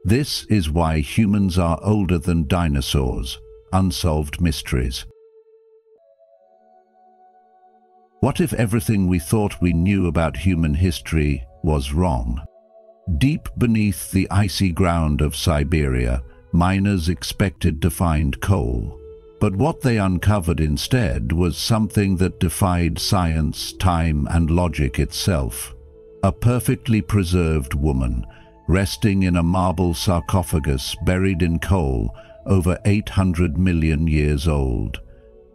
This is why humans are older than dinosaurs. Unsolved Mysteries. What if everything we thought we knew about human history was wrong? Deep beneath the icy ground of Siberia, miners expected to find coal. But what they uncovered instead was something that defied science, time, and logic itself. A perfectly preserved woman, resting in a marble sarcophagus buried in coal, over 800 million years old.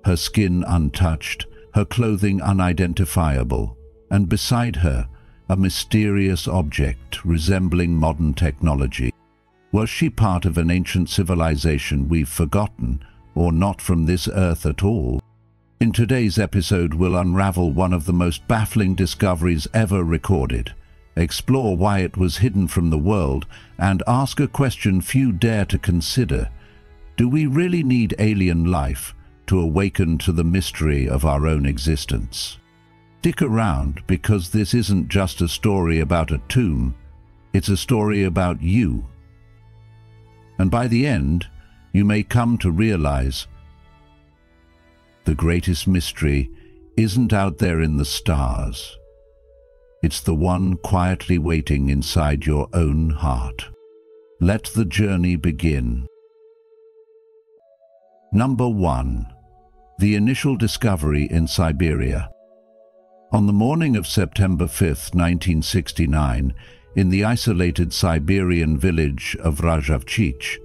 Her skin untouched, her clothing unidentifiable, and beside her, a mysterious object resembling modern technology. Was she part of an ancient civilization we've forgotten, or not from this earth at all? In today's episode, we'll unravel one of the most baffling discoveries ever recorded, explore why it was hidden from the world, and ask a question few dare to consider. Do we really need alien life to awaken to the mystery of our own existence? Stick around, because this isn't just a story about a tomb, it's a story about you. And by the end, you may come to realize the greatest mystery isn't out there in the stars. It's the one quietly waiting inside your own heart. Let the journey begin. Number 1. The initial discovery in Siberia. On the morning of September 5, 1969, in the isolated Siberian village of Rajavchich,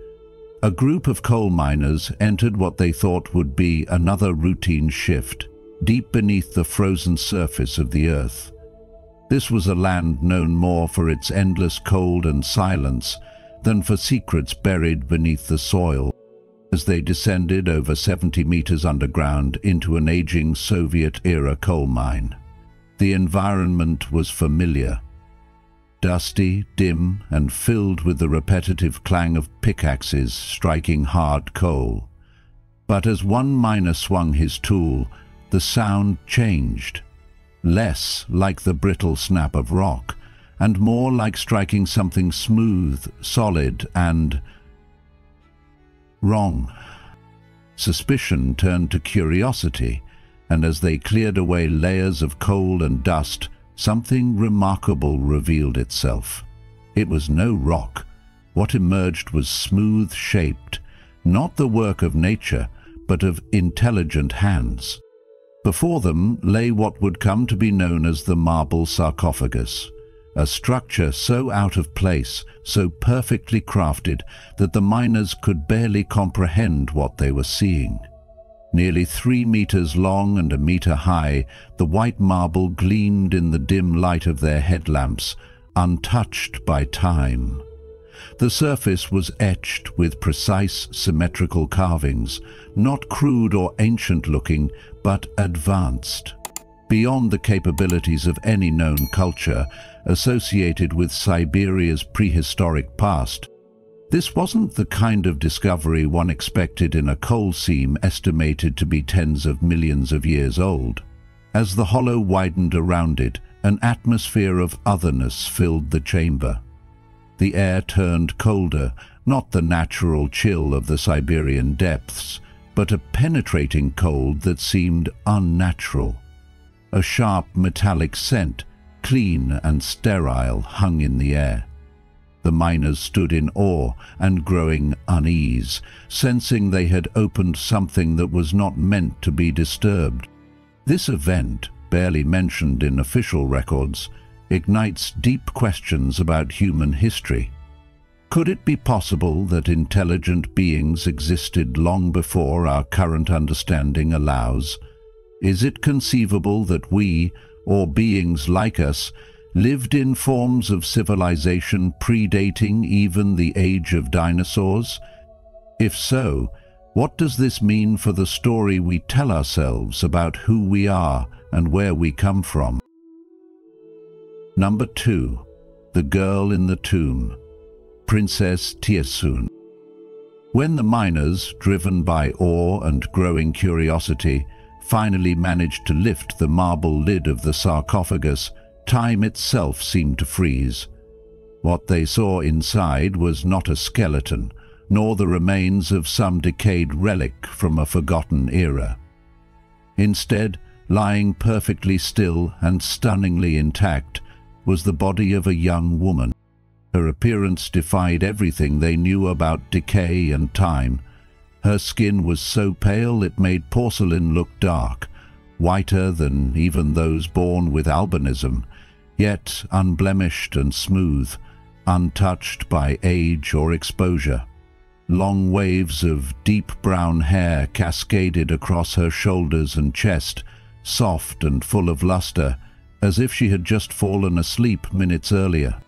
a group of coal miners entered what they thought would be another routine shift, deep beneath the frozen surface of the earth. This was a land known more for its endless cold and silence than for secrets buried beneath the soil. As they descended over 70 meters underground into an aging Soviet-era coal mine, the environment was familiar. Dusty, dim, and filled with the repetitive clang of pickaxes striking hard coal. But as one miner swung his tool, the sound changed. Less like the brittle snap of rock, and more like striking something smooth, solid, and wrong. Suspicion turned to curiosity, and as they cleared away layers of coal and dust, something remarkable revealed itself. It was no rock. What emerged was smooth-shaped, not the work of nature, but of intelligent hands. Before them lay what would come to be known as the marble sarcophagus, a structure so out of place, so perfectly crafted, that the miners could barely comprehend what they were seeing. Nearly 3 meters long and 1 meter high, the white marble gleamed in the dim light of their headlamps, untouched by time. The surface was etched with precise, symmetrical carvings, not crude or ancient-looking, but advanced, beyond the capabilities of any known culture associated with Siberia's prehistoric past. This wasn't the kind of discovery one expected in a coal seam estimated to be tens of millions of years old. As the hollow widened around it, an atmosphere of otherness filled the chamber. The air turned colder, not the natural chill of the Siberian depths, but a penetrating cold that seemed unnatural. A sharp metallic scent, clean and sterile, hung in the air. The miners stood in awe and growing unease, sensing they had opened something that was not meant to be disturbed. This event, barely mentioned in official records, ignites deep questions about human history. Could it be possible that intelligent beings existed long before our current understanding allows? Is it conceivable that we, or beings like us, lived in forms of civilization predating even the age of dinosaurs? If so, what does this mean for the story we tell ourselves about who we are and where we come from? Number 2. The Girl in the Tomb. Princess Tyissoon. When the miners, driven by awe and growing curiosity, finally managed to lift the marble lid of the sarcophagus, time itself seemed to freeze. What they saw inside was not a skeleton, nor the remains of some decayed relic from a forgotten era. Instead, lying perfectly still and stunningly intact, was the body of a young woman. Her appearance defied everything they knew about decay and time. Her skin was so pale it made porcelain look dark, whiter than even those born with albinism, yet unblemished and smooth, untouched by age or exposure. Long waves of deep brown hair cascaded across her shoulders and chest, soft and full of luster, as if she had just fallen asleep minutes earlier.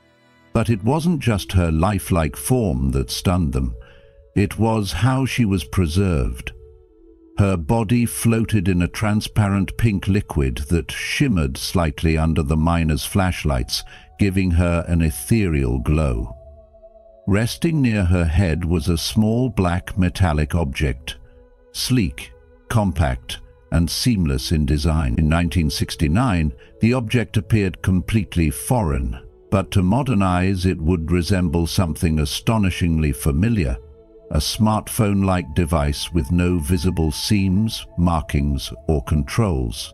But it wasn't just her lifelike form that stunned them. It was how she was preserved. Her body floated in a transparent pink liquid that shimmered slightly under the miners' flashlights, giving her an ethereal glow. Resting near her head was a small black metallic object, sleek, compact, and seamless in design. In 1969, the object appeared completely foreign, but to modern eyes it would resemble something astonishingly familiar, a smartphone-like device with no visible seams, markings, or controls.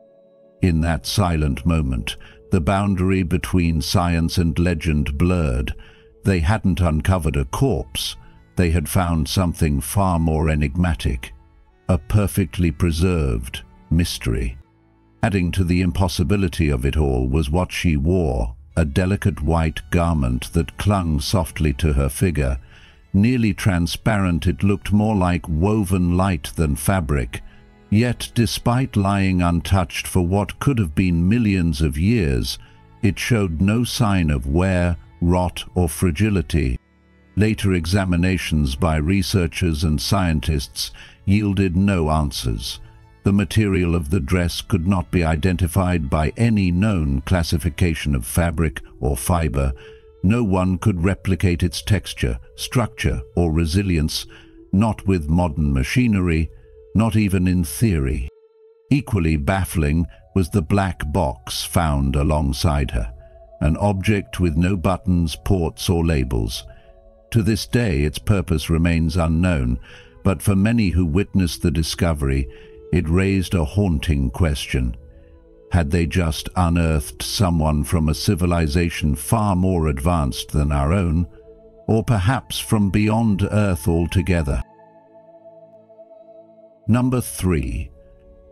In that silent moment, the boundary between science and legend blurred. They hadn't uncovered a corpse, they had found something far more enigmatic, a perfectly preserved mystery. Adding to the impossibility of it all was what she wore, a delicate white garment that clung softly to her figure. Nearly transparent, it looked more like woven light than fabric. Yet, despite lying untouched for what could have been millions of years, it showed no sign of wear, rot, or fragility. Later examinations by researchers and scientists yielded no answers. The material of the dress could not be identified by any known classification of fabric or fiber. No one could replicate its texture, structure, or resilience, not with modern machinery, not even in theory. Equally baffling was the black box found alongside her, an object with no buttons, ports, or labels. To this day, its purpose remains unknown, but for many who witnessed the discovery, it raised a haunting question. Had they just unearthed someone from a civilization far more advanced than our own, or perhaps from beyond Earth altogether? Number 3.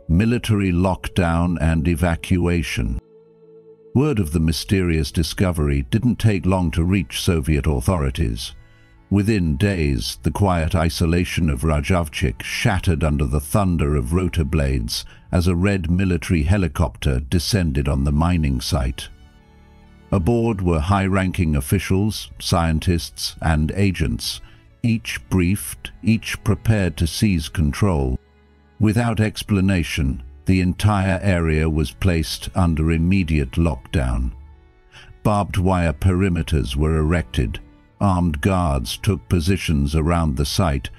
Military lockdown and evacuation. Word of the mysterious discovery didn't take long to reach Soviet authorities. Within days, the quiet isolation of Rajavchik shattered under the thunder of rotor blades as a red military helicopter descended on the mining site. Aboard were high-ranking officials, scientists, and agents, each briefed, each prepared to seize control. Without explanation, the entire area was placed under immediate lockdown. Barbed wire perimeters were erected. Armed guards took positions around the site.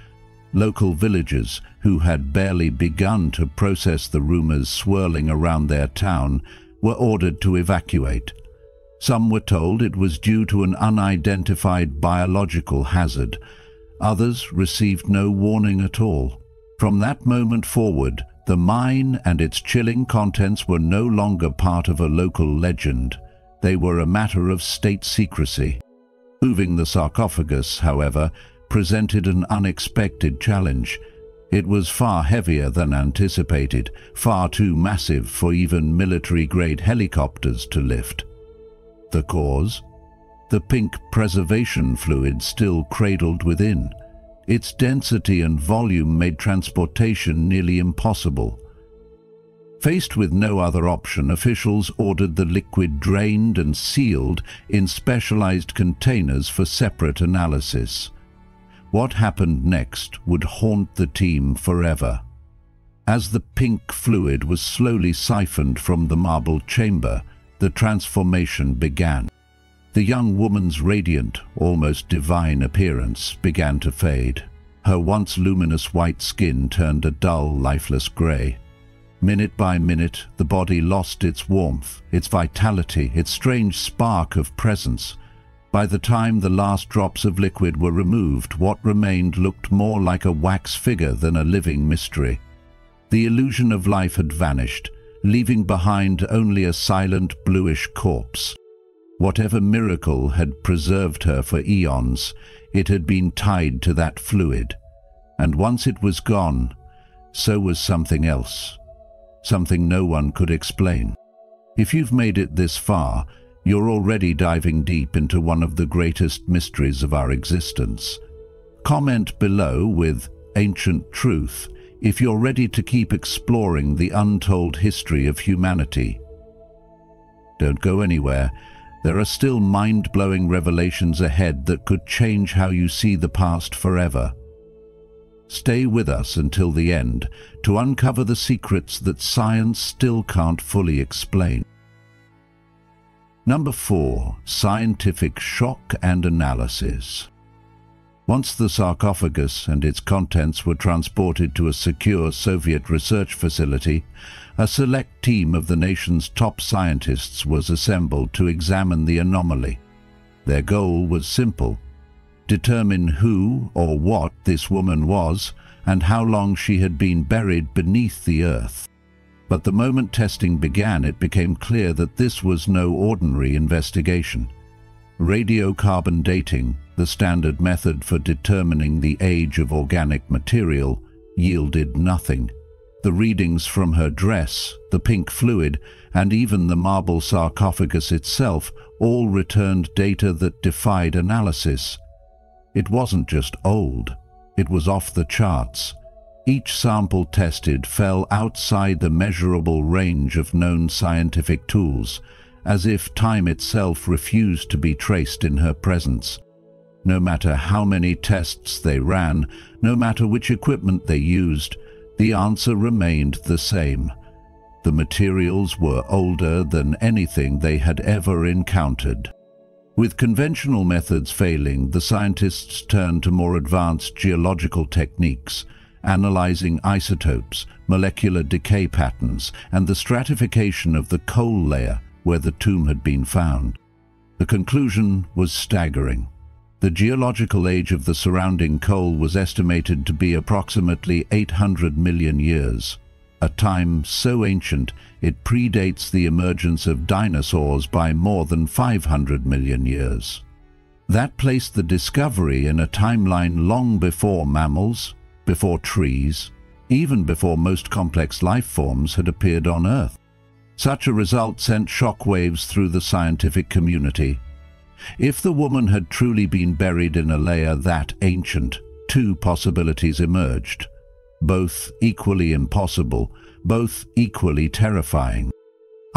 Local villagers, who had barely begun to process the rumors swirling around their town, were ordered to evacuate. Some were told it was due to an unidentified biological hazard. Others received no warning at all. From that moment forward, the mine and its chilling contents were no longer part of a local legend. They were a matter of state secrecy. Moving the sarcophagus, however, presented an unexpected challenge. It was far heavier than anticipated, far too massive for even military-grade helicopters to lift. The cause? The pink preservation fluid still cradled within. Its density and volume made transportation nearly impossible. Faced with no other option, officials ordered the liquid drained and sealed in specialized containers for separate analysis. What happened next would haunt the team forever. As the pink fluid was slowly siphoned from the marble chamber, the transformation began. The young woman's radiant, almost divine appearance began to fade. Her once luminous white skin turned a dull, lifeless gray. Minute by minute, the body lost its warmth, its vitality, its strange spark of presence. By the time the last drops of liquid were removed, what remained looked more like a wax figure than a living mystery. The illusion of life had vanished, leaving behind only a silent bluish corpse. Whatever miracle had preserved her for eons, it had been tied to that fluid. And once it was gone, so was something else. Something no one could explain. If you've made it this far, you're already diving deep into one of the greatest mysteries of our existence. Comment below with "Ancient Truth" if you're ready to keep exploring the untold history of humanity. Don't go anywhere. There are still mind-blowing revelations ahead that could change how you see the past forever. Stay with us until the end to uncover the secrets that science still can't fully explain. Number 4. Scientific shock and analysis. Once the sarcophagus and its contents were transported to a secure Soviet research facility, a select team of the nation's top scientists was assembled to examine the anomaly. Their goal was simple: determine who or what this woman was and how long she had been buried beneath the earth. But the moment testing began, it became clear that this was no ordinary investigation. Radiocarbon dating, the standard method for determining the age of organic material, yielded nothing. The readings from her dress, the pink fluid, and even the marble sarcophagus itself all returned data that defied analysis. It wasn't just old, it was off the charts. Each sample tested fell outside the measurable range of known scientific tools, as if time itself refused to be traced in her presence. No matter how many tests they ran, no matter which equipment they used, the answer remained the same. The materials were older than anything they had ever encountered. With conventional methods failing, the scientists turned to more advanced geological techniques, analyzing isotopes, molecular decay patterns, and the stratification of the coal layer where the tomb had been found. The conclusion was staggering. The geological age of the surrounding coal was estimated to be approximately 800 million years, a time so ancient it predates the emergence of dinosaurs by more than 500 million years. That placed the discovery in a timeline long before mammals, before trees, even before most complex life forms had appeared on Earth. Such a result sent shockwaves through the scientific community. If the woman had truly been buried in a layer that ancient, two possibilities emerged, both equally impossible, both equally terrifying.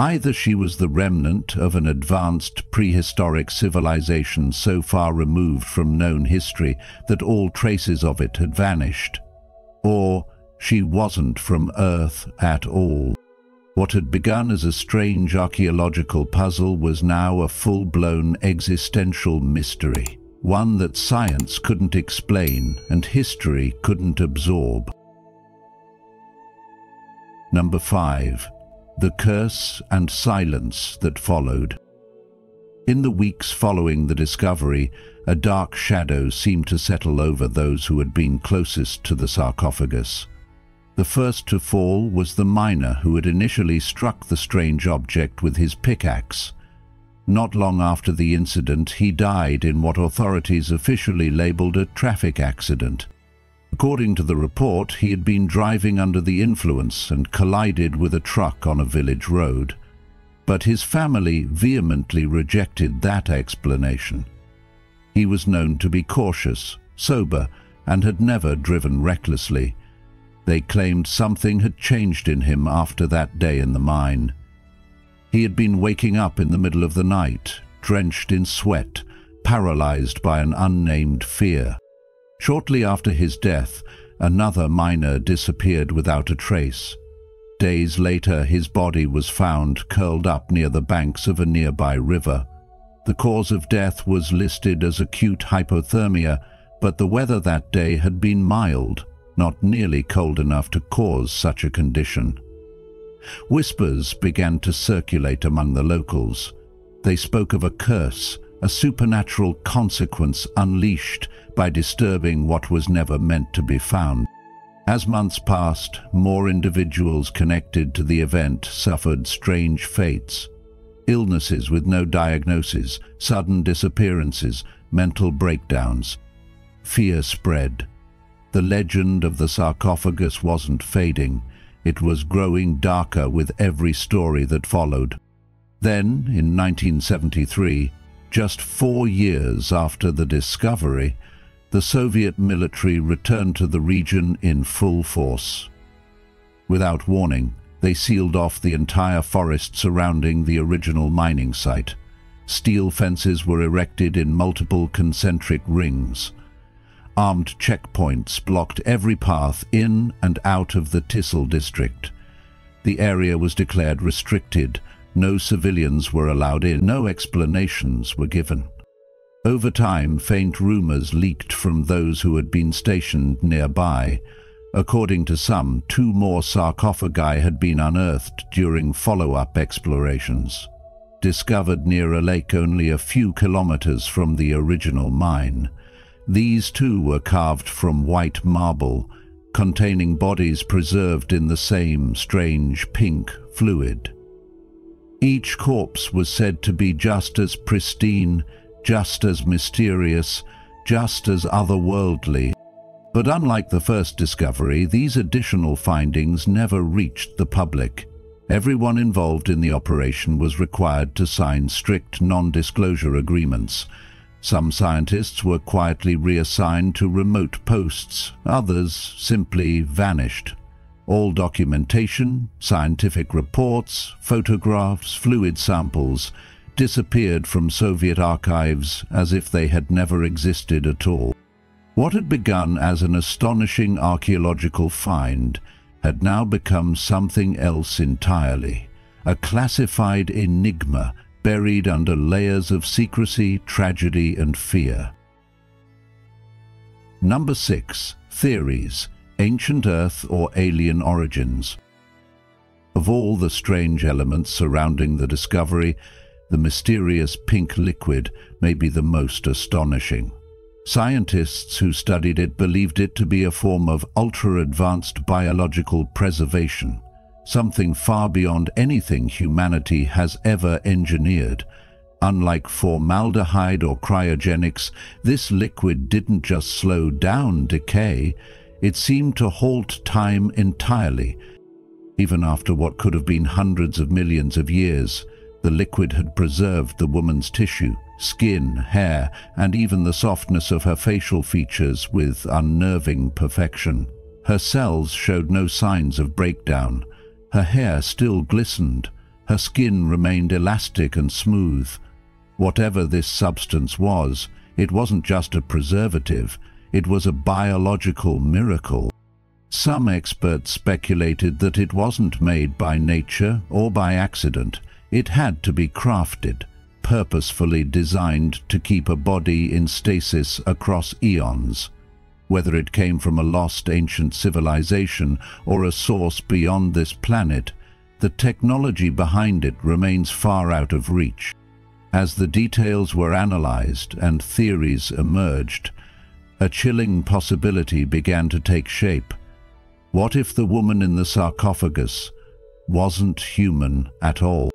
Either she was the remnant of an advanced prehistoric civilization so far removed from known history that all traces of it had vanished, or she wasn't from Earth at all. What had begun as a strange archaeological puzzle was now a full-blown existential mystery, one that science couldn't explain and history couldn't absorb. Number 5. The curse and silence that followed. In the weeks following the discovery, a dark shadow seemed to settle over those who had been closest to the sarcophagus. The first to fall was the miner who had initially struck the strange object with his pickaxe. Not long after the incident, he died in what authorities officially labeled a traffic accident. According to the report, he had been driving under the influence and collided with a truck on a village road. But his family vehemently rejected that explanation. He was known to be cautious, sober, and had never driven recklessly. They claimed something had changed in him after that day in the mine. He had been waking up in the middle of the night, drenched in sweat, paralyzed by an unnamed fear. Shortly after his death, another miner disappeared without a trace. Days later, his body was found curled up near the banks of a nearby river. The cause of death was listed as acute hypothermia, but the weather that day had been mild, not nearly cold enough to cause such a condition. Whispers began to circulate among the locals. They spoke of a curse, a supernatural consequence unleashed by disturbing what was never meant to be found. As months passed, more individuals connected to the event suffered strange fates. Illnesses with no diagnosis, sudden disappearances, mental breakdowns. Fear spread. The legend of the sarcophagus wasn't fading. It was growing darker with every story that followed. Then, in 1973, just 4 years after the discovery, the Soviet military returned to the region in full force. Without warning, they sealed off the entire forest surrounding the original mining site. Steel fences were erected in multiple concentric rings. Armed checkpoints blocked every path in and out of the Tyissoon district. The area was declared restricted. No civilians were allowed in. No explanations were given. Over time, faint rumors leaked from those who had been stationed nearby. According to some, 2 more sarcophagi had been unearthed during follow-up explorations, discovered near a lake only a few kilometers from the original mine. These too were carved from white marble, containing bodies preserved in the same strange pink fluid. Each corpse was said to be just as pristine, just as mysterious, just as otherworldly. But unlike the first discovery, these additional findings never reached the public. Everyone involved in the operation was required to sign strict non-disclosure agreements. Some scientists were quietly reassigned to remote posts, others simply vanished. All documentation, scientific reports, photographs, fluid samples disappeared from Soviet archives as if they had never existed at all. What had begun as an astonishing archaeological find had now become something else entirely, a classified enigma buried under layers of secrecy, tragedy, and fear. Number 6. Theories: Ancient Earth or Alien Origins. Of all the strange elements surrounding the discovery, the mysterious pink liquid may be the most astonishing. Scientists who studied it believed it to be a form of ultra-advanced biological preservation, something far beyond anything humanity has ever engineered. Unlike formaldehyde or cryogenics, this liquid didn't just slow down decay, it seemed to halt time entirely. Even after what could have been hundreds of millions of years, the liquid had preserved the woman's tissue, skin, hair, and even the softness of her facial features with unnerving perfection. Her cells showed no signs of breakdown. Her hair still glistened. Her skin remained elastic and smooth. Whatever this substance was, it wasn't just a preservative, it was a biological miracle. Some experts speculated that it wasn't made by nature or by accident. It had to be crafted, purposefully designed to keep a body in stasis across eons. Whether it came from a lost ancient civilization or a source beyond this planet, the technology behind it remains far out of reach. As the details were analyzed and theories emerged, a chilling possibility began to take shape. What if the woman in the sarcophagus wasn't human at all?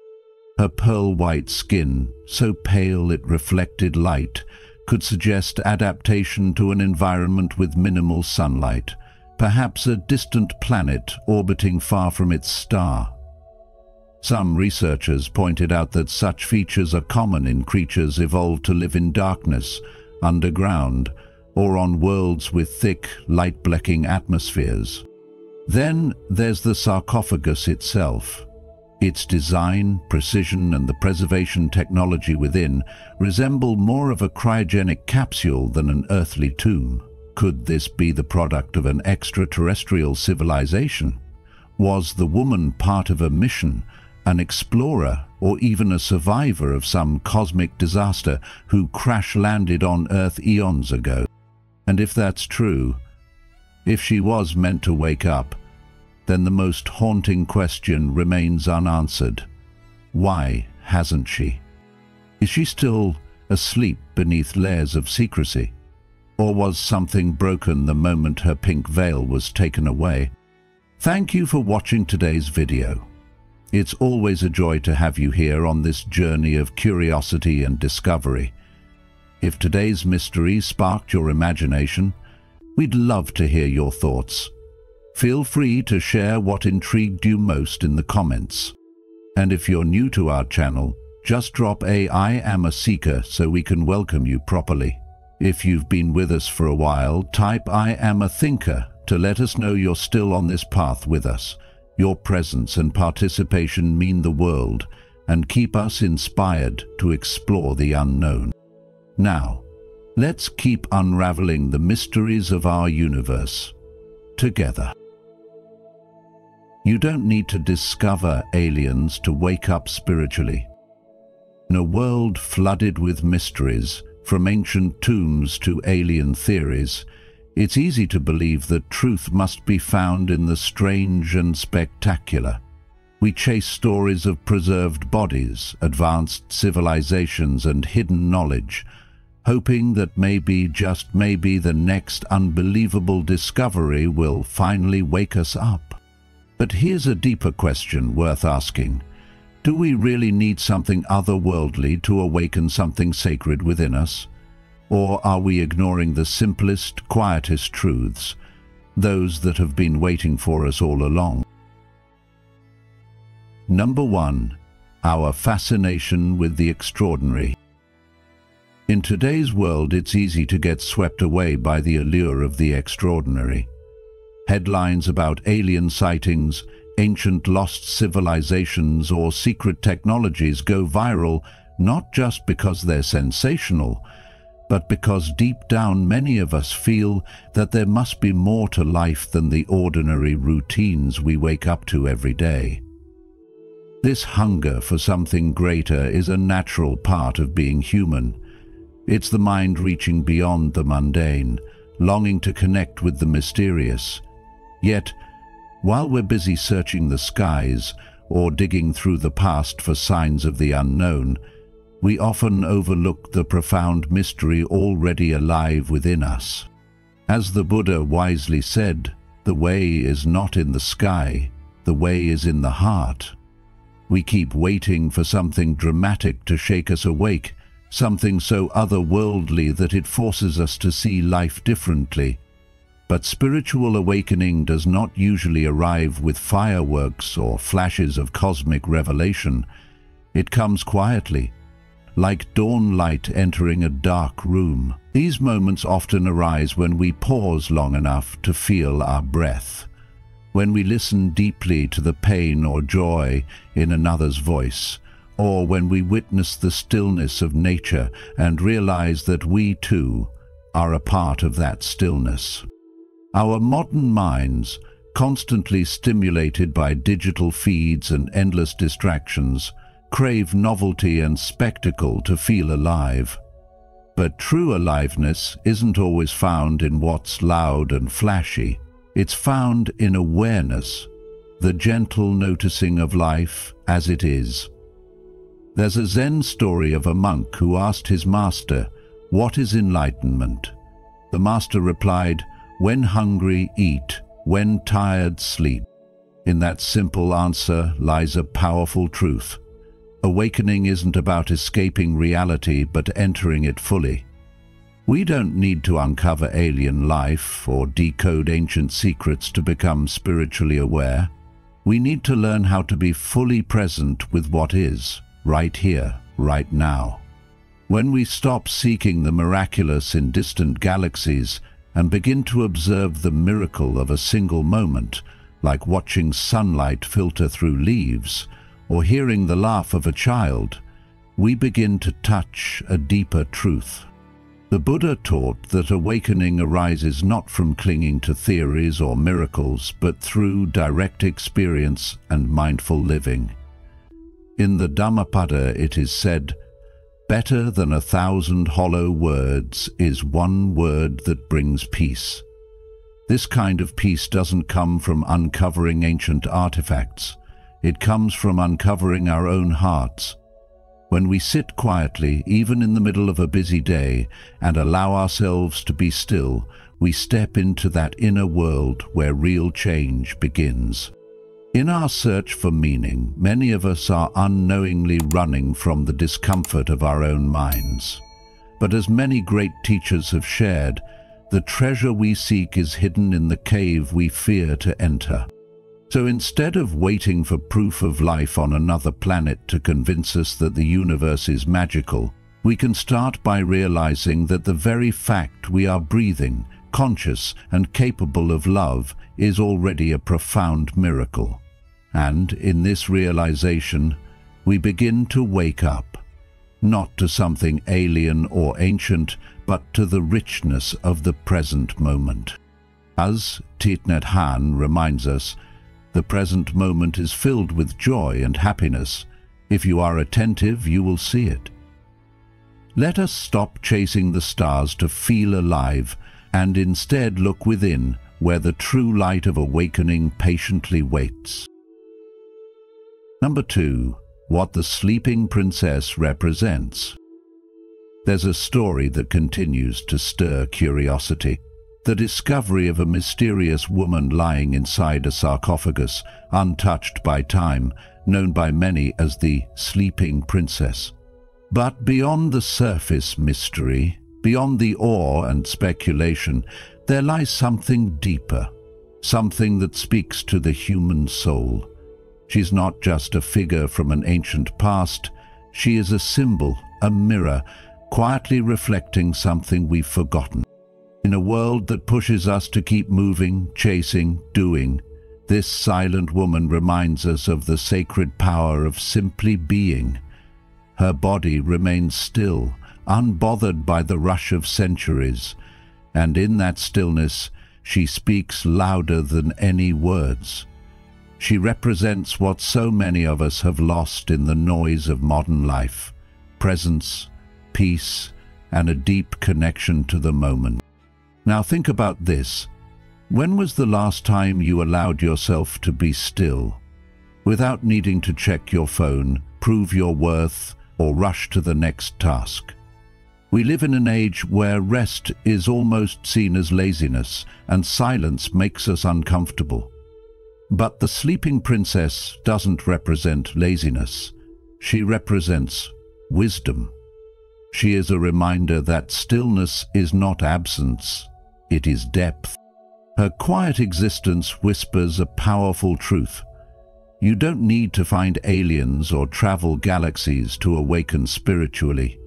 Her pearl-white skin, so pale it reflected light, could suggest adaptation to an environment with minimal sunlight, perhaps a distant planet orbiting far from its star. Some researchers pointed out that such features are common in creatures evolved to live in darkness, underground, or on worlds with thick, light-blocking atmospheres. Then there's the sarcophagus itself. Its design, precision, and the preservation technology within resemble more of a cryogenic capsule than an earthly tomb. Could this be the product of an extraterrestrial civilization? Was the woman part of a mission, an explorer, or even a survivor of some cosmic disaster who crash-landed on Earth eons ago? And if that's true, if she was meant to wake up, then the most haunting question remains unanswered. Why hasn't she? Is she still asleep beneath layers of secrecy? Or was something broken the moment her pink veil was taken away? Thank you for watching today's video. It's always a joy to have you here on this journey of curiosity and discovery. If today's mystery sparked your imagination, we'd love to hear your thoughts. Feel free to share what intrigued you most in the comments. And if you're new to our channel, just drop a "I am a seeker" so we can welcome you properly. If you've been with us for a while, type "I am a thinker" to let us know you're still on this path with us. Your presence and participation mean the world and keep us inspired to explore the unknown. Now, let's keep unraveling the mysteries of our universe together. You don't need to discover aliens to wake up spiritually. In a world flooded with mysteries, from ancient tombs to alien theories, it's easy to believe that truth must be found in the strange and spectacular. We chase stories of preserved bodies, advanced civilizations, and hidden knowledge, hoping that maybe, just maybe, the next unbelievable discovery will finally wake us up. But here's a deeper question worth asking. Do we really need something otherworldly to awaken something sacred within us? Or are we ignoring the simplest, quietest truths, those that have been waiting for us all along? Number 1. Our fascination with the extraordinary. In today's world, it's easy to get swept away by the allure of the extraordinary. Headlines about alien sightings, ancient lost civilizations, or secret technologies go viral not just because they're sensational, but because deep down many of us feel that there must be more to life than the ordinary routines we wake up to every day. This hunger for something greater is a natural part of being human. It's the mind reaching beyond the mundane, longing to connect with the mysterious. Yet, while we're busy searching the skies or digging through the past for signs of the unknown, we often overlook the profound mystery already alive within us. As the Buddha wisely said, the way is not in the sky, the way is in the heart. We keep waiting for something dramatic to shake us awake, something so otherworldly that it forces us to see life differently. But spiritual awakening does not usually arrive with fireworks or flashes of cosmic revelation. It comes quietly, like dawn light entering a dark room. These moments often arise when we pause long enough to feel our breath, when we listen deeply to the pain or joy in another's voice, or when we witness the stillness of nature and realize that we too are a part of that stillness. Our modern minds, constantly stimulated by digital feeds and endless distractions, crave novelty and spectacle to feel alive. But true aliveness isn't always found in what's loud and flashy. It's found in awareness, the gentle noticing of life as it is. There's a Zen story of a monk who asked his master, "What is enlightenment?" The master replied, "When hungry, eat. When tired, sleep." In that simple answer lies a powerful truth. Awakening isn't about escaping reality, but entering it fully. We don't need to uncover alien life or decode ancient secrets to become spiritually aware. We need to learn how to be fully present with what is, right here, right now. When we stop seeking the miraculous in distant galaxies and begin to observe the miracle of a single moment, like watching sunlight filter through leaves or hearing the laugh of a child, we begin to touch a deeper truth. The Buddha taught that awakening arises not from clinging to theories or miracles, but through direct experience and mindful living. In the Dhammapada it is said, "Better than 1,000 hollow words is one word that brings peace." This kind of peace doesn't come from uncovering ancient artifacts. It comes from uncovering our own hearts. When we sit quietly, even in the middle of a busy day, and allow ourselves to be still, we step into that inner world where real change begins. In our search for meaning, many of us are unknowingly running from the discomfort of our own minds. But as many great teachers have shared, the treasure we seek is hidden in the cave we fear to enter. So instead of waiting for proof of life on another planet to convince us that the universe is magical, we can start by realizing that the very fact we are breathing, conscious and capable of love is already a profound miracle. And in this realization, we begin to wake up, not to something alien or ancient, but to the richness of the present moment. As Thich Nhat Hanh reminds us, the present moment is filled with joy and happiness. If you are attentive, you will see it. Let us stop chasing the stars to feel alive and instead look within, where the true light of awakening patiently waits. Number 2. What the sleeping princess represents. There's a story that continues to stir curiosity. The discovery of a mysterious woman lying inside a sarcophagus, untouched by time, known by many as the sleeping princess. But beyond the surface mystery, beyond the awe and speculation, there lies something deeper, something that speaks to the human soul. She's not just a figure from an ancient past, she is a symbol, a mirror, quietly reflecting something we've forgotten. In a world that pushes us to keep moving, chasing, doing, this silent woman reminds us of the sacred power of simply being. Her body remains still, unbothered by the rush of centuries, and in that stillness she speaks louder than any words. She represents what so many of us have lost in the noise of modern life: presence, peace, and a deep connection to the moment. Now think about this. When was the last time you allowed yourself to be still, without needing to check your phone, prove your worth, or rush to the next task? We live in an age where rest is almost seen as laziness, and silence makes us uncomfortable. But the sleeping princess doesn't represent laziness. She represents wisdom. She is a reminder that stillness is not absence, it is depth. Her quiet existence whispers a powerful truth. You don't need to find aliens or travel galaxies to awaken spiritually.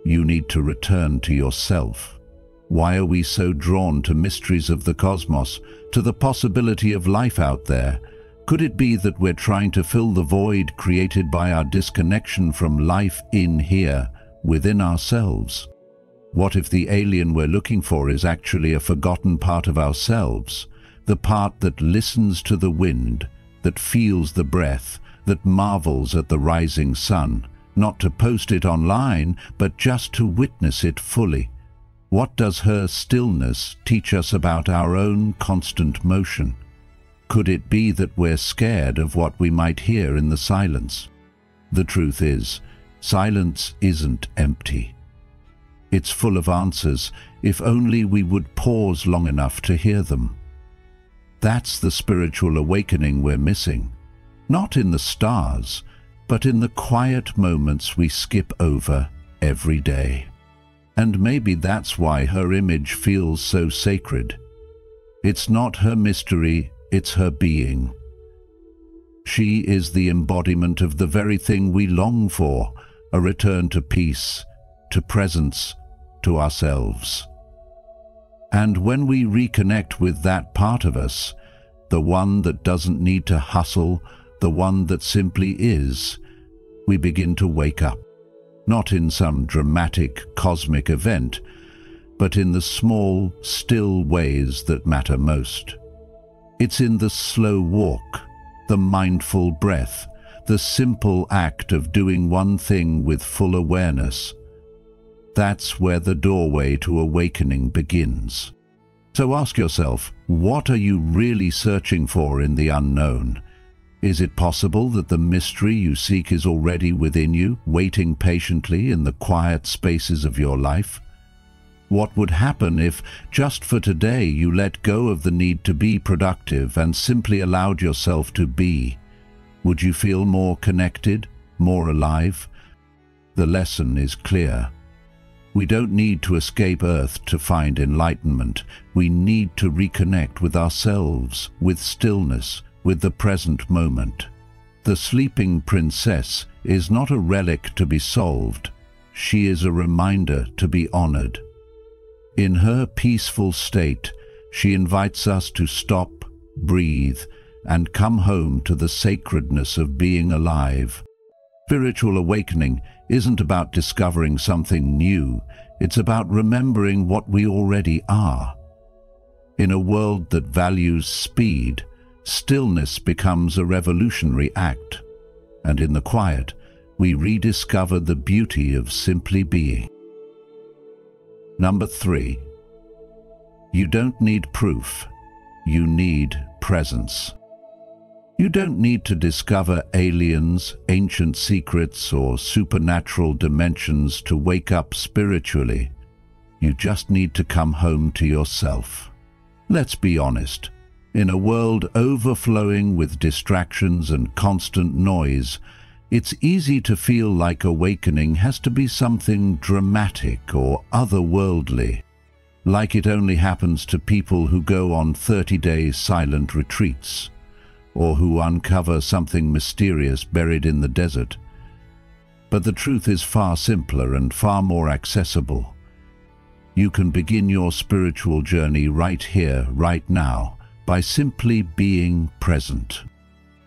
You need to return to yourself. Why are we so drawn to mysteries of the cosmos, to the possibility of life out there? Could it be that we're trying to fill the void created by our disconnection from life in here, within ourselves? What if the alien we're looking for is actually a forgotten part of ourselves, the part that listens to the wind, that feels the breath, that marvels at the rising sun, not to post it online, but just to witness it fully? What does her stillness teach us about our own constant motion? Could it be that we're scared of what we might hear in the silence? The truth is, silence isn't empty. It's full of answers, if only we would pause long enough to hear them. That's the spiritual awakening we're missing. Not in the stars, but in the quiet moments we skip over every day. And maybe that's why her image feels so sacred. It's not her mystery, it's her being. She is the embodiment of the very thing we long for, a return to peace, to presence, to ourselves. And when we reconnect with that part of us, the one that doesn't need to hustle, the one that simply is, we begin to wake up. Not in some dramatic cosmic event, but in the small, still ways that matter most. It's in the slow walk, the mindful breath, the simple act of doing one thing with full awareness. That's where the doorway to awakening begins. So ask yourself, what are you really searching for in the unknown? Is it possible that the mystery you seek is already within you, waiting patiently in the quiet spaces of your life? What would happen if, just for today, you let go of the need to be productive and simply allowed yourself to be? Would you feel more connected, more alive? The lesson is clear. We don't need to escape Earth to find enlightenment. We need to reconnect with ourselves, with stillness, with the present moment. The sleeping princess is not a relic to be solved. She is a reminder to be honored. In her peaceful state, she invites us to stop, breathe, and come home to the sacredness of being alive. Spiritual awakening isn't about discovering something new. It's about remembering what we already are. In a world that values speed, stillness becomes a revolutionary act, and in the quiet, we rediscover the beauty of simply being. Number 3. You don't need proof. You need presence. You don't need to discover aliens, ancient secrets, or supernatural dimensions to wake up spiritually. You just need to come home to yourself. Let's be honest. In a world overflowing with distractions and constant noise, it's easy to feel like awakening has to be something dramatic or otherworldly, like it only happens to people who go on 30-day silent retreats, or who uncover something mysterious buried in the desert. But the truth is far simpler and far more accessible. You can begin your spiritual journey right here, right now, by simply being present.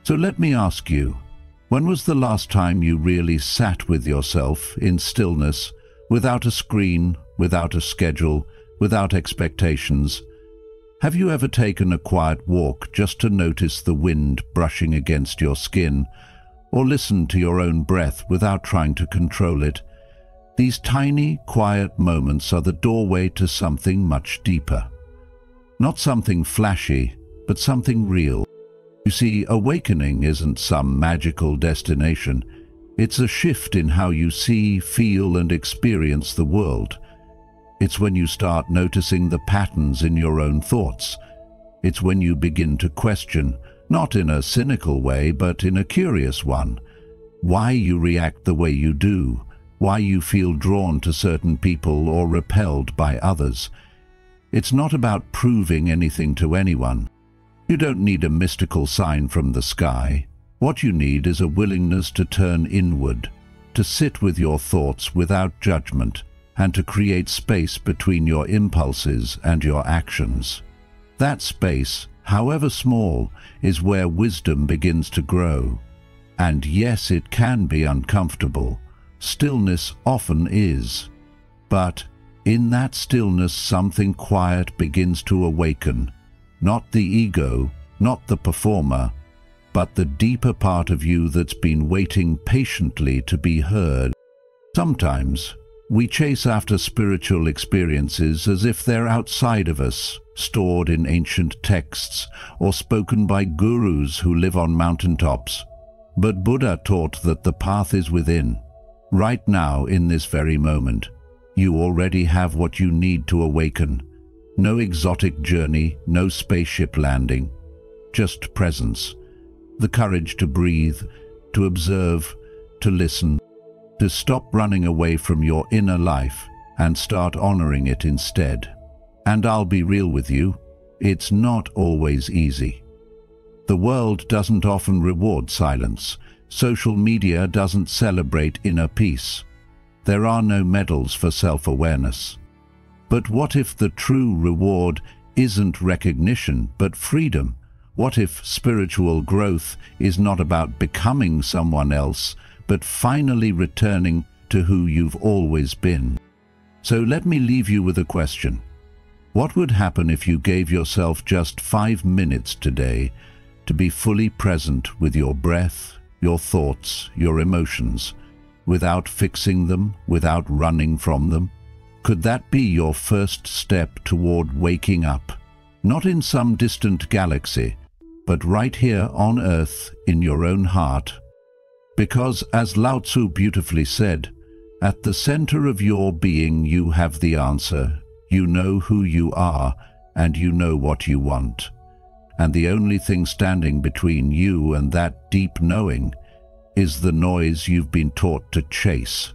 So let me ask you, when was the last time you really sat with yourself in stillness, without a screen, without a schedule, without expectations? Have you ever taken a quiet walk just to notice the wind brushing against your skin, or listened to your own breath without trying to control it? These tiny, quiet moments are the doorway to something much deeper. Not something flashy, but something real. You see, awakening isn't some magical destination. It's a shift in how you see, feel, and experience the world. It's when you start noticing the patterns in your own thoughts. It's when you begin to question, not in a cynical way, but in a curious one, why you react the way you do, why you feel drawn to certain people or repelled by others. It's not about proving anything to anyone. You don't need a mystical sign from the sky. What you need is a willingness to turn inward, to sit with your thoughts without judgment, and to create space between your impulses and your actions. That space, however small, is where wisdom begins to grow. And yes, it can be uncomfortable. Stillness often is. But in that stillness, something quiet begins to awaken. Not the ego, not the performer, but the deeper part of you that's been waiting patiently to be heard. Sometimes we chase after spiritual experiences as if they're outside of us, stored in ancient texts or spoken by gurus who live on mountaintops. But Buddha taught that the path is within. Right now, in this very moment, you already have what you need to awaken. No exotic journey, no spaceship landing, just presence. The courage to breathe, to observe, to listen, to stop running away from your inner life and start honoring it instead. And I'll be real with you, it's not always easy. The world doesn't often reward silence. Social media doesn't celebrate inner peace. There are no medals for self-awareness. But what if the true reward isn't recognition, but freedom? What if spiritual growth is not about becoming someone else, but finally returning to who you've always been? So let me leave you with a question. What would happen if you gave yourself just 5 minutes today to be fully present with your breath, your thoughts, your emotions, without fixing them, without running from them? Could that be your first step toward waking up? Not in some distant galaxy, but right here on earth in your own heart. Because, as Lao Tzu beautifully said, at the center of your being you have the answer, you know who you are, and you know what you want. And the only thing standing between you and that deep knowing is the noise you've been taught to chase.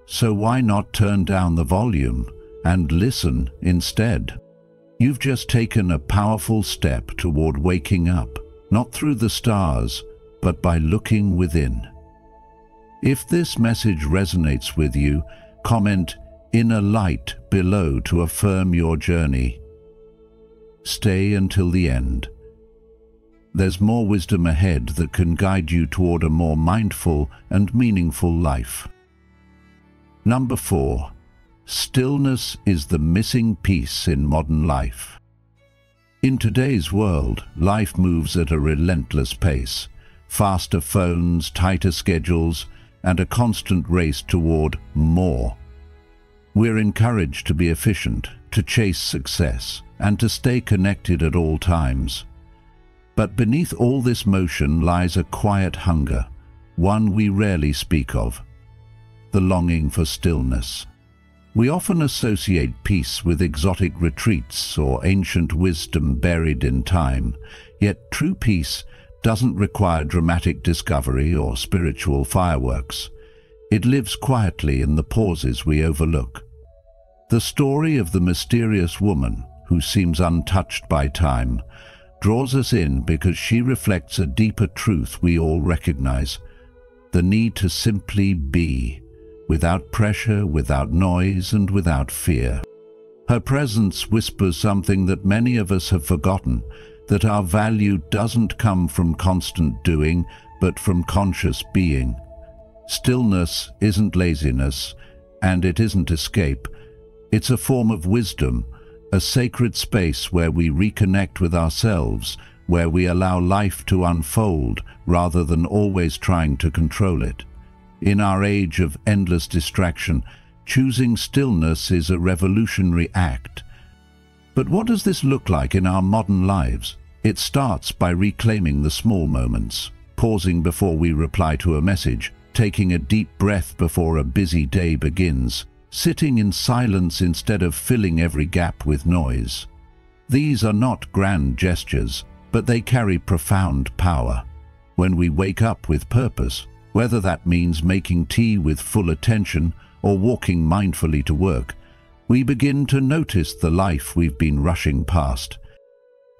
So why not turn down the volume and listen instead? You've just taken a powerful step toward waking up, not through the stars, but by looking within. If this message resonates with you, comment "inner light" below to affirm your journey. Stay until the end. There's more wisdom ahead that can guide you toward a more mindful and meaningful life. Number 4. Stillness is the missing piece in modern life. In today's world, life moves at a relentless pace. Faster phones, tighter schedules, and a constant race toward more. We're encouraged to be efficient, to chase success, and to stay connected at all times. But beneath all this motion lies a quiet hunger, one we rarely speak of: the longing for stillness. We often associate peace with exotic retreats or ancient wisdom buried in time, yet true peace doesn't require dramatic discovery or spiritual fireworks. It lives quietly in the pauses we overlook. The story of the mysterious woman who seems untouched by time draws us in because she reflects a deeper truth we all recognize: the need to simply be, without pressure, without noise, and without fear. Her presence whispers something that many of us have forgotten: that our value doesn't come from constant doing, but from conscious being. Stillness isn't laziness, and it isn't escape. It's a form of wisdom, a sacred space where we reconnect with ourselves, where we allow life to unfold rather than always trying to control it. In our age of endless distraction, choosing stillness is a revolutionary act. But what does this look like in our modern lives? It starts by reclaiming the small moments, pausing before we reply to a message, taking a deep breath before a busy day begins, sitting in silence instead of filling every gap with noise. These are not grand gestures, but they carry profound power. When we wake up with purpose, whether that means making tea with full attention or walking mindfully to work, we begin to notice the life we've been rushing past.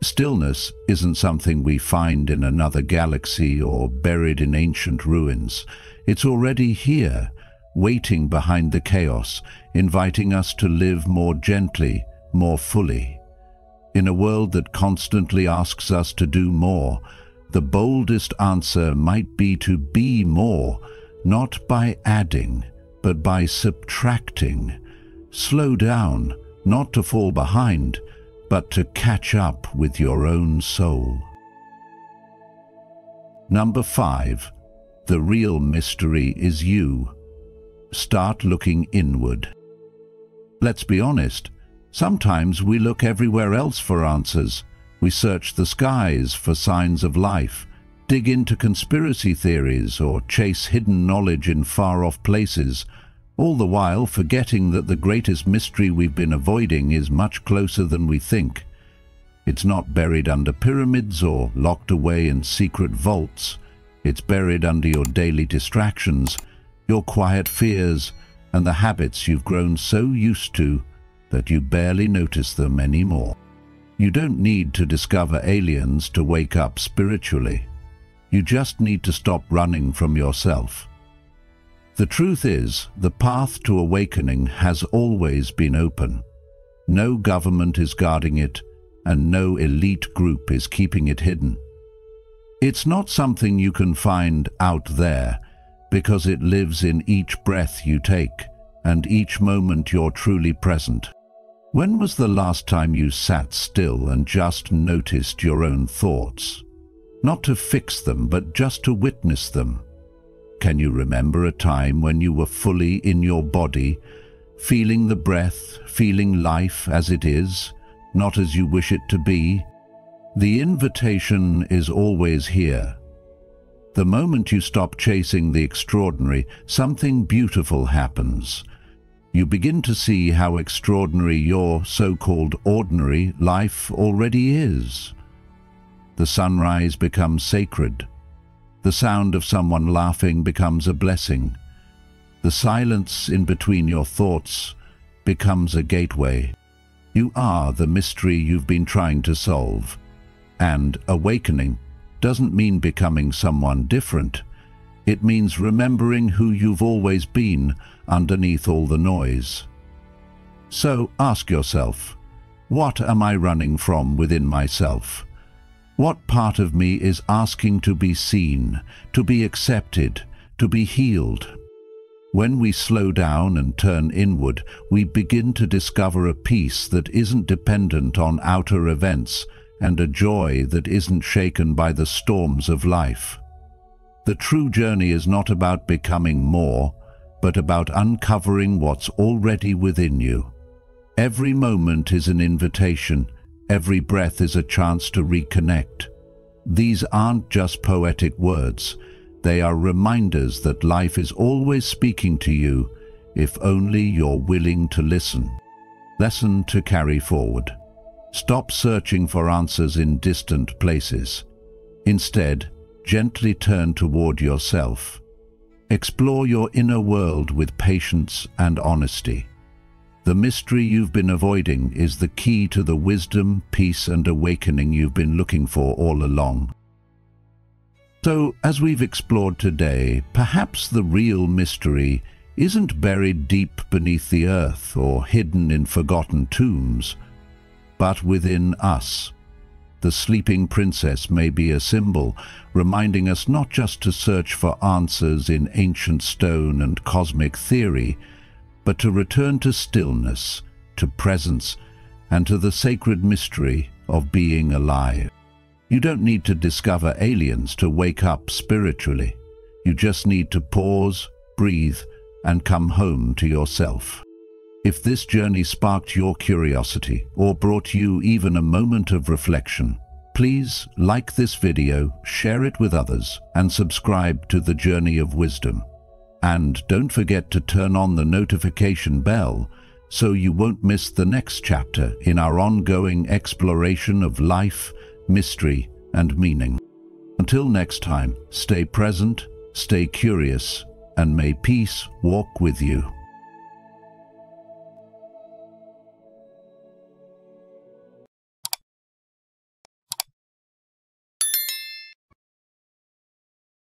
Stillness isn't something we find in another galaxy or buried in ancient ruins. It's already here, waiting behind the chaos, inviting us to live more gently, more fully. In a world that constantly asks us to do more, the boldest answer might be to be more, not by adding, but by subtracting. Slow down, not to fall behind, but to catch up with your own soul. Number 5. The real mystery is you. Start looking inward. Let's be honest, sometimes we look everywhere else for answers. We search the skies for signs of life, dig into conspiracy theories, or chase hidden knowledge in far-off places, all the while forgetting that the greatest mystery we've been avoiding is much closer than we think. It's not buried under pyramids or locked away in secret vaults. It's buried under your daily distractions, your quiet fears, and the habits you've grown so used to that you barely notice them anymore. You don't need to discover aliens to wake up spiritually. You just need to stop running from yourself. The truth is, the path to awakening has always been open. No government is guarding it, and no elite group is keeping it hidden. It's not something you can find out there, because it lives in each breath you take, and each moment you're truly present. When was the last time you sat still and just noticed your own thoughts? Not to fix them, but just to witness them. Can you remember a time when you were fully in your body, feeling the breath, feeling life as it is, not as you wish it to be? The invitation is always here. The moment you stop chasing the extraordinary, something beautiful happens. You begin to see how extraordinary your so-called ordinary life already is. The sunrise becomes sacred. The sound of someone laughing becomes a blessing. The silence in between your thoughts becomes a gateway. You are the mystery you've been trying to solve. And awakening doesn't mean becoming someone different. It means remembering who you've always been underneath all the noise. So ask yourself, what am I running from within myself? What part of me is asking to be seen, to be accepted, to be healed? When we slow down and turn inward, we begin to discover a peace that isn't dependent on outer events and a joy that isn't shaken by the storms of life. The true journey is not about becoming more, but about uncovering what's already within you. Every moment is an invitation. Every breath is a chance to reconnect. These aren't just poetic words. They are reminders that life is always speaking to you, if only you're willing to listen. Lesson to carry forward. Stop searching for answers in distant places. Instead, gently turn toward yourself. Explore your inner world with patience and honesty. The mystery you've been avoiding is the key to the wisdom, peace, and awakening you've been looking for all along. So, as we've explored today, perhaps the real mystery isn't buried deep beneath the earth or hidden in forgotten tombs, but within us. The sleeping princess may be a symbol, reminding us not just to search for answers in ancient stone and cosmic theory, but to return to stillness, to presence, and to the sacred mystery of being alive. You don't need to discover aliens to wake up spiritually. You just need to pause, breathe, and come home to yourself. If this journey sparked your curiosity or brought you even a moment of reflection, please like this video, share it with others, and subscribe to the Journey of Wisdom. And don't forget to turn on the notification bell so you won't miss the next chapter in our ongoing exploration of life, mystery, and meaning. Until next time, stay present, stay curious, and may peace walk with you.